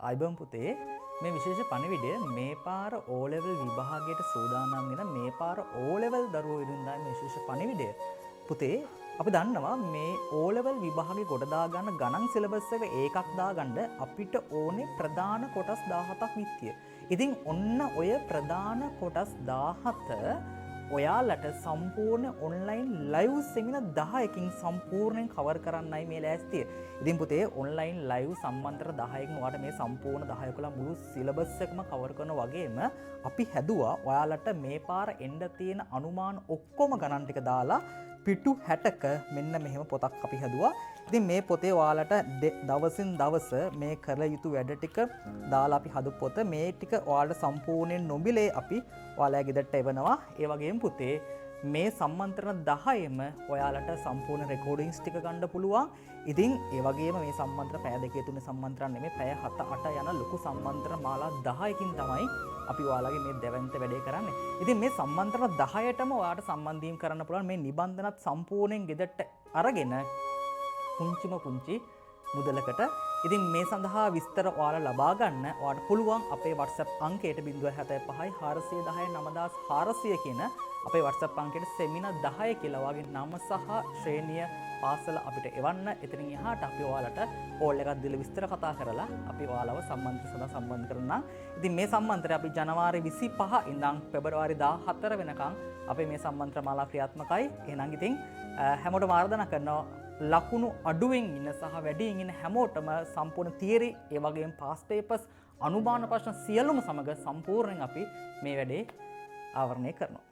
අයිබම් පුතේ මේ විශේෂ පණිවිඩය මේ පාර O level විභාගයට සූදානම් වෙන මේ පාර O level දරුවෝ ඉදින්දා මේ විශේෂ පණිවිඩය පුතේ අපි දන්නවා මේ O level විභාගේ කොට දා ගන්න ගණන් සිලබස් එක ඒකක් දාගන්න අපිට ඕනේ ප්‍රධාන කොටස් 17ක් විත්තිය. ඉතින් ඔන්න ඔය ප්‍රධාන කොටස් 17 ඔයාලට සම්පූර්ණ ඔන්ලයින් ලයිව් සෙමිනාර් 10කින් සම්පූර්ණයෙන් කවර් කරන්නයි මේ ලෑස්තිය. ඉතින් පුතේ ඔන්ලයින් ලයිව් සම්මන්ත්‍ර 10කින් ඔයාලට මේ සම්පූර්ණ 10 මුළු සිලබස් එකම කවර් කරනවා වගේම අපි හැදුවා ඔයාලට මේ පාර එන්න තියෙන අනුමාන ඔක්කොම ගණන් ටික දාලා පිටු 60ක මෙන්න මෙහෙම පොතක් අපි හැදුවා. ඉතින් මේ පොතේ ඔයාලට දවසින් දවස මේ කළ යුතු වැඩ ටික දාලා අපි හදපු පොත මේ ටික ඔයාලට සම්පූර්ණයෙන් නොමිලේ අපි ඔයාලගේ ගෙදරට එවනවා. ඒ වගේම පුතේ මේ සම්මන්ත්‍රණ 10ෙම ඔයාලට සම්පූර්ණ රෙකෝඩින්ග්ස් ටික ගන්න පුළුවන්. ඉතින් ඒ වගේම මේ සම්මන්ත්‍රණ පැය දෙකේ තුනේ සම්මන්ත්‍රණ නෙමෙයි පැය 7-8 යන ලොකු සම්මන්ත්‍රණ මාලා 10කින් තමයි අපි ඔයාලගේ මේ දෙවන්ත වැඩේ කරන්නේ. ඉතින් මේ සම්මන්ත්‍රණ 10ටම ඔයාලට සම්බන්ධ වීම කරන්න පුළුවන්. මේ නිබන්ධනත් සම්පූර්ණයෙන් ගෙදරට අරගෙන පුංචි මුදලකට. ඉතින් මේ සඳහා විස්තර ඔයාලා ලබා ගන්න ඔයාලට පුළුවන් අපේ WhatsApp අංකයට 075 410 9400 කියන අපේ WhatsApp අංකයට සෙමිනාර් 10 කියලා වගේ නම සහ ශ්‍රේණිය පාසල අපිට එවන්න. එතනින් එහාට අපි ඔයාලට කෝල් එකක් දීලා විස්තර කතා කරලා අපි ඔයාලව සම්මන්ත්‍රණ සඳහා සම්බන්ධ කරනවා. ඉතින් මේ සම්මන්ත්‍රණය අපි ජනවාරි 25 ඉඳන් පෙබරවාරි 14 වෙනකන් අපේ මේ සම්මන්ත්‍රණ මාලා ක්‍රියාත්මකයි. එහෙනම් ඉතින් හැමෝටම ආරාධනා කරනවා ලකුණු අඩුවෙන් ඉන්න සහ වැඩියෙන් ඉන්න හැමෝටම සම්පූර්ණ තියරි ඒ වගේම පාස් පේපර්ස් අනුමාන ප්‍රශ්න සියලුම සමග සම්පූර්ණයෙන් අපි මේ වැඩේ ආවරණය කරනවා.